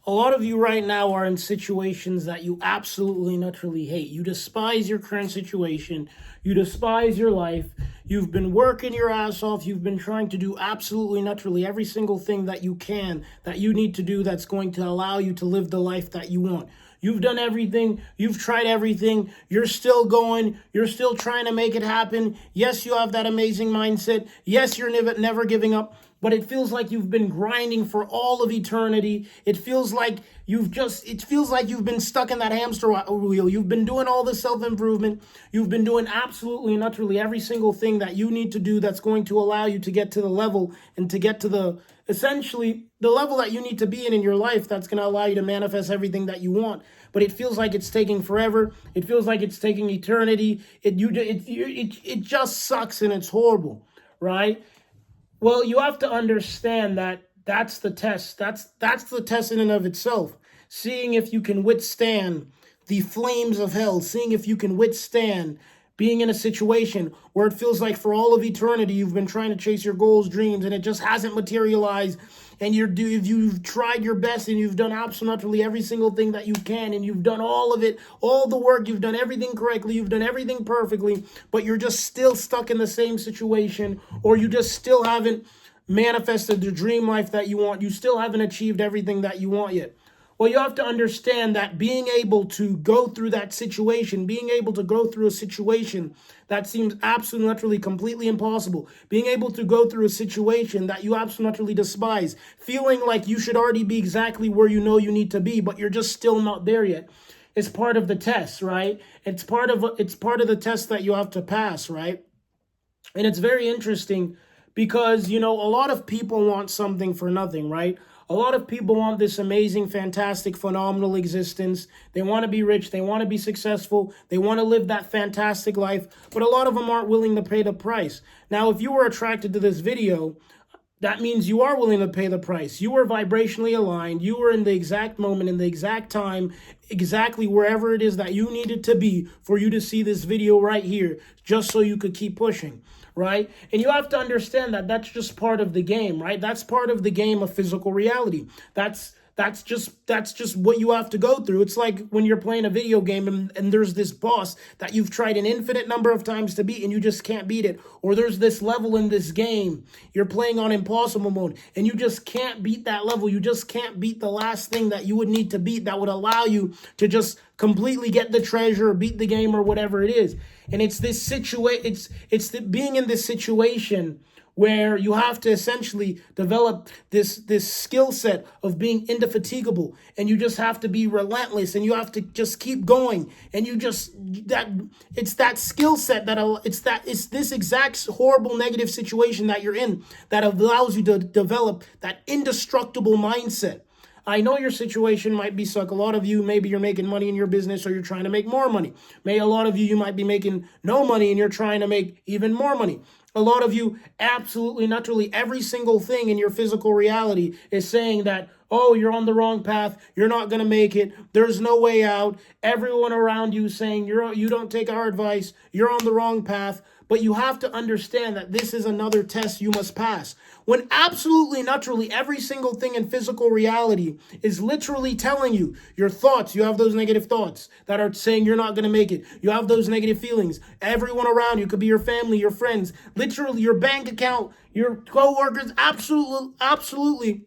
A lot of you right now are in situations that you absolutely naturally hate. You despise your current situation. You despise your life. You've been working your ass off. You've been trying to do absolutely naturally every single thing that you can, that you need to do that's going to allow you to live the life that you want. You've done everything. You've tried everything. You're still going. You're still trying to make it happen. Yes, you have that amazing mindset. Yes, you're never giving up. But it feels like you've been grinding for all of eternity. It feels like you've been stuck in that hamster wheel. You've been doing all the self-improvement. You've been doing absolutely and utterly every single thing that you need to do that's going to allow you to get to the level and to get to essentially the level that you need to be in your life that's going to allow you to manifest everything that you want. But it feels like it's taking forever. It feels like it's taking eternity. It just sucks and it's horrible, right? Well, you have to understand that that's the test. That's the test in and of itself. Seeing if you can withstand the flames of hell, seeing if you can withstand being in a situation where it feels like for all of eternity you've been trying to chase your goals, dreams, and it just hasn't materialized. And you've tried your best and you've done absolutely every single thing that you can, and you've done all of it, all the work, you've done everything correctly, you've done everything perfectly, but you're just still stuck in the same situation, or you just still haven't manifested the dream life that you want. You still haven't achieved everything that you want yet. Well, you have to understand that being able to go through that situation, being able to go through a situation that seems absolutely completely impossible, being able to go through a situation that you absolutely despise, feeling like you should already be exactly where you know you need to be, but you're just still not there yet, is part of the test, right? It's part of the test that you have to pass, right? And it's very interesting because, a lot of people want something for nothing, right? A lot of people want this amazing, fantastic, phenomenal existence. They want to be rich. They want to be successful. They want to live that fantastic life. But a lot of them aren't willing to pay the price. Now, if you were attracted to this video, that means you are willing to pay the price. You are vibrationally aligned. You are in the exact moment, in the exact time, exactly wherever it is that you needed to be for you to see this video right here, just so you could keep pushing, right? And you have to understand that that's just part of the game, right? That's part of the game of physical reality. That's just what you have to go through. It's like when you're playing a video game and there's this boss that you've tried an infinite number of times to beat and you just can't beat it. Or there's this level in this game, you're playing on impossible mode and you just can't beat that level. You just can't beat the last thing that you would need to beat that would allow you to just completely get the treasure or beat the game or whatever it is. And it's this being in this situation where you have to essentially develop this skill set of being indefatigable, and you just have to be relentless, and you have to just keep going, and it's that skill set it's this exact horrible negative situation that you're in that allows you to develop that indestructible mindset. I know your situation might be suck. A lot of you, maybe you're making money in your business or you're trying to make more money. Maybe a lot of you might be making no money and you're trying to make even more money. A lot of you, absolutely, naturally, every single thing in your physical reality is saying that, oh, you're on the wrong path. You're not going to make it. There's no way out. Everyone around you is saying you don't take our advice. You're on the wrong path. But you have to understand that this is another test you must pass. When absolutely, naturally, every single thing in physical reality is literally telling you your thoughts. You have those negative thoughts that are saying you're not going to make it. You have those negative feelings. Everyone around you, could be your family, your friends, literally your bank account, your coworkers, absolutely,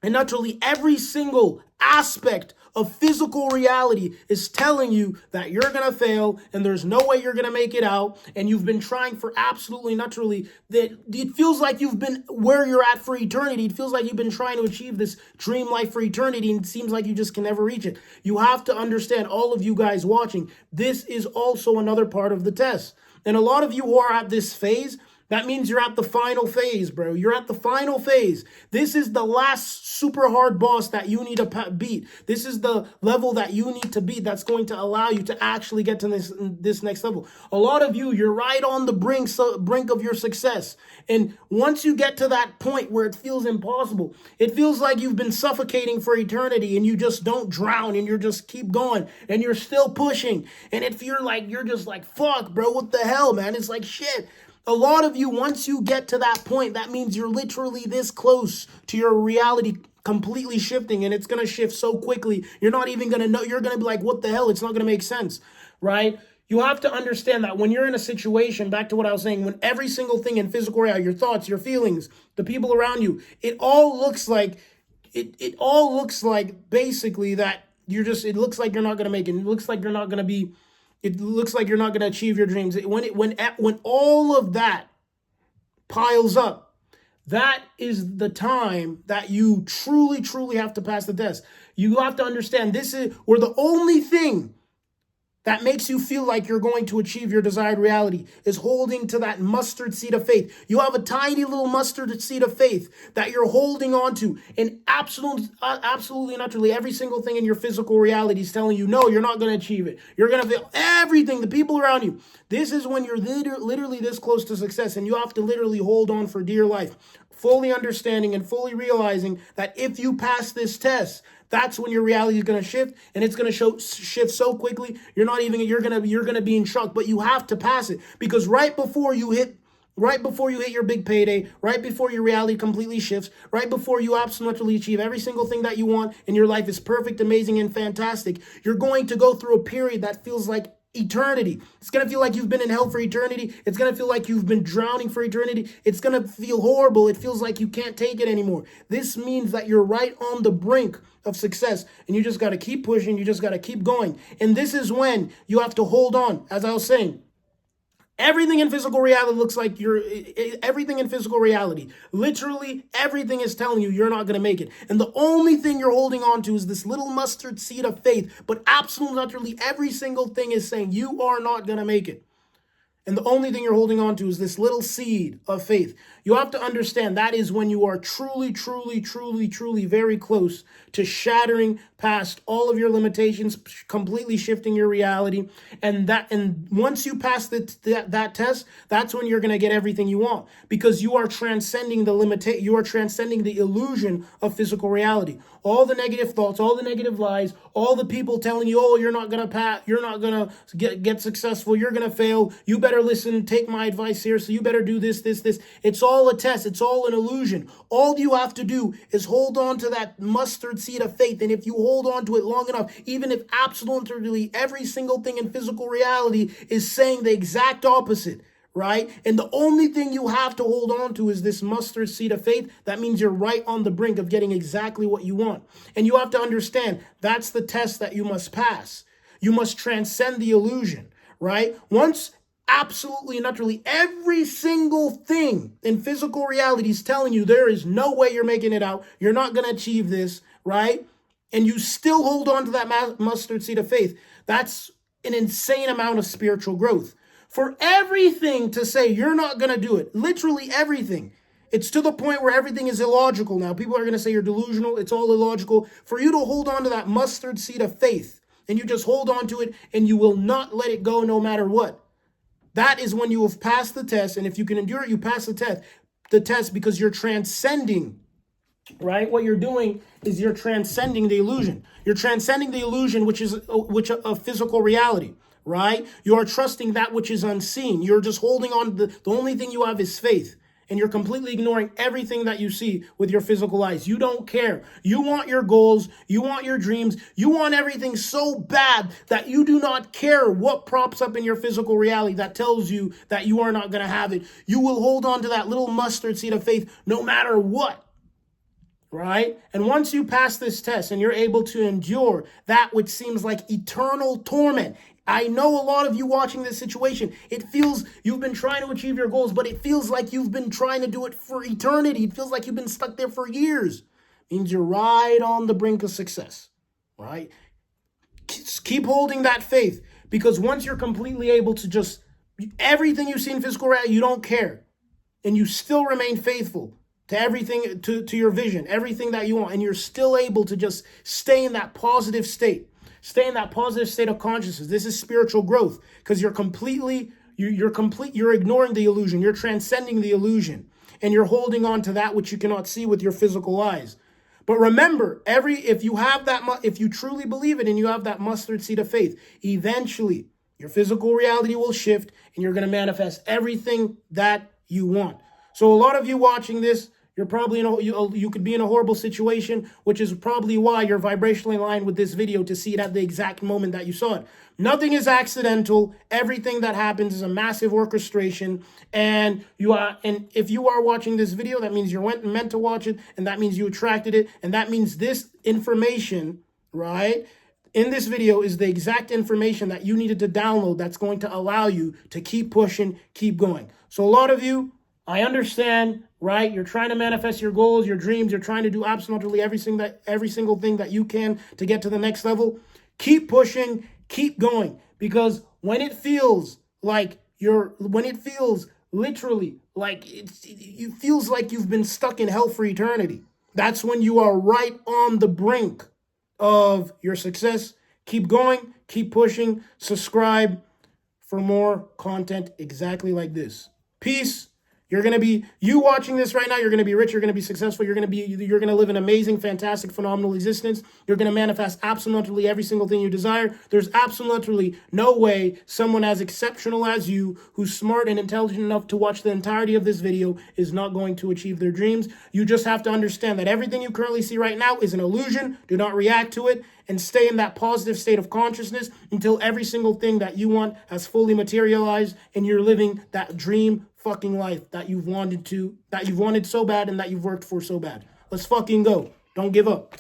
and naturally every single aspect of physical reality is telling you that you're going to fail and there's no way you're going to make it out, and you've been trying for absolutely naturally that it feels like you've been where you're at for eternity. It feels like you've been trying to achieve this dream life for eternity and it seems like you just can never reach it. You have to understand, all of you guys watching, this is also another part of the test. And a lot of you who are at this phase, that means you're at the final phase, bro. You're at the final phase. This is the last super hard boss that you need to beat. This is the level that you need to beat that's going to allow you to actually get to this next level. A lot of you, you're right on the brink of your success. And once you get to that point where it feels impossible, it feels like you've been suffocating for eternity and you just don't drown and you just keep going and you're still pushing. And if you're just like, fuck, bro, what the hell, man? It's like, shit. A lot of you, once you get to that point, that means you're literally this close to your reality completely shifting, and it's going to shift so quickly. You're not even going to know. You're going to be like, what the hell? It's not going to make sense, right? You have to understand that when you're in a situation, back to what I was saying, when every single thing in physical reality, your thoughts, your feelings, the people around you, it all looks like basically that it looks like you're not going to make it. It looks like you're not going to be, it looks like you're not going to achieve your dreams. When all of that piles up, that is the time that you truly, truly have to pass the test. You have to understand this is where the only thing that makes you feel like you're going to achieve your desired reality is holding to that mustard seed of faith. You have a tiny little mustard seed of faith that you're holding on to, and absolutely and utterly every single thing in your physical reality is telling you, no, you're not going to achieve it. You're going to fail everything, the people around you. This is when you're literally this close to success, and you have to literally hold on for dear life, fully understanding and fully realizing that if you pass this test, that's when your reality is going to shift, and it's going to shift so quickly. You're going to be in shock, but you have to pass it, because right before you hit your big payday, right before your reality completely shifts, right before you absolutely achieve every single thing that you want and your life is perfect, amazing, and fantastic, you're going to go through a period that feels like eternity. It's going to feel like you've been in hell for eternity. It's going to feel like you've been drowning for eternity. It's going to feel horrible. It feels like you can't take it anymore. This means that you're right on the brink of success, and you just got to keep pushing. You just got to keep going. And this is when you have to hold on. As I was saying, everything in physical reality looks like everything in physical reality. Literally everything is telling you you're not going to make it. And the only thing you're holding on to is this little mustard seed of faith. But absolutely, utterly every single thing is saying you are not going to make it. And the only thing you're holding on to is this little seed of faith. You have to understand that is when you are truly, truly, truly, truly very close to shattering past all of your limitations, completely shifting your reality. And once you pass that test, that's when you're going to get everything you want, because you are transcending you are transcending the illusion of physical reality. All the negative thoughts, all the negative lies, all the people telling you, oh, you're not going to pass, you're not going to get successful, you're going to fail, you better listen, take my advice here, so you better do this. It's all a test. It's all an illusion. All you have to do is hold on to that mustard seed of faith. And if you hold on to it long enough, even if absolutely every single thing in physical reality is saying the exact opposite, right? And the only thing you have to hold on to is this mustard seed of faith. That means you're right on the brink of getting exactly what you want. And you have to understand that's the test that you must pass. You must transcend the illusion, right? Once absolutely and utterly every single thing in physical reality is telling you there is no way you're making it out, you're not going to achieve this, right? And you still hold on to that mustard seed of faith. That's an insane amount of spiritual growth. For everything to say you're not going to do it, literally everything, it's to the point where everything is illogical now. People are going to say you're delusional. It's all illogical. For you to hold on to that mustard seed of faith, and you just hold on to it, and you will not let it go no matter what. That is when you have passed the test. And if you can endure it, you pass the test because you're transcending, right? What you're doing is you're transcending the illusion. You're transcending the illusion, which is a physical reality, right? You are trusting that which is unseen. You're just holding on. The only thing you have is faith. And you're completely ignoring everything that you see with your physical eyes. You don't care. You want your goals. You want your dreams. You want everything so bad that you do not care what props up in your physical reality that tells you that you are not going to have it. You will hold on to that little mustard seed of faith no matter what, right? And once you pass this test and you're able to endure that which seems like eternal torment, I know a lot of you watching this situation, it feels you've been trying to achieve your goals, but it feels like you've been trying to do it for eternity. It feels like you've been stuck there for years. It means you're right on the brink of success, right? Keep holding that faith, because once you're completely able to just, everything you see in physical reality, you don't care. And you still remain faithful to everything, to your vision, everything that you want. And you're still able to just stay in that positive state. Stay in that positive state of consciousness. This is spiritual growth, because you're ignoring the illusion. You're transcending the illusion, and you're holding on to that which you cannot see with your physical eyes. But remember, if you truly believe it and you have that mustard seed of faith, eventually Your physical reality will shift and you're going to manifest everything that you want. So a lot of you watching this, you're probably you could be in a horrible situation, which is probably why you're vibrationally aligned with this video to see it at the exact moment that you saw it. Nothing is accidental. Everything that happens is a massive orchestration. And if you are watching this video, that means you're meant to watch it, and that means you attracted it, and that means this information, right, in this video is the exact information that you needed to download that's going to allow you to keep pushing, keep going. So a lot of you, I understand, right? You're trying to manifest your goals, your dreams. You're trying to do absolutely every single thing that you can to get to the next level. Keep pushing, keep going. Because when it feels literally like it feels like you've been stuck in hell for eternity, that's when you are right on the brink of your success. Keep going, keep pushing, subscribe for more content exactly like this. Peace. You watching this right now, you're going to be rich, you're going to be successful, you're going to live an amazing, fantastic, phenomenal existence. You're going to manifest absolutely every single thing you desire. There's absolutely no way someone as exceptional as you, who's smart and intelligent enough to watch the entirety of this video, is not going to achieve their dreams. You just have to understand that everything you currently see right now is an illusion. Do not react to it and stay in that positive state of consciousness until every single thing that you want has fully materialized and you're living that dream fucking life that you've wanted so bad and that you've worked for so bad. Let's fucking go. Don't give up.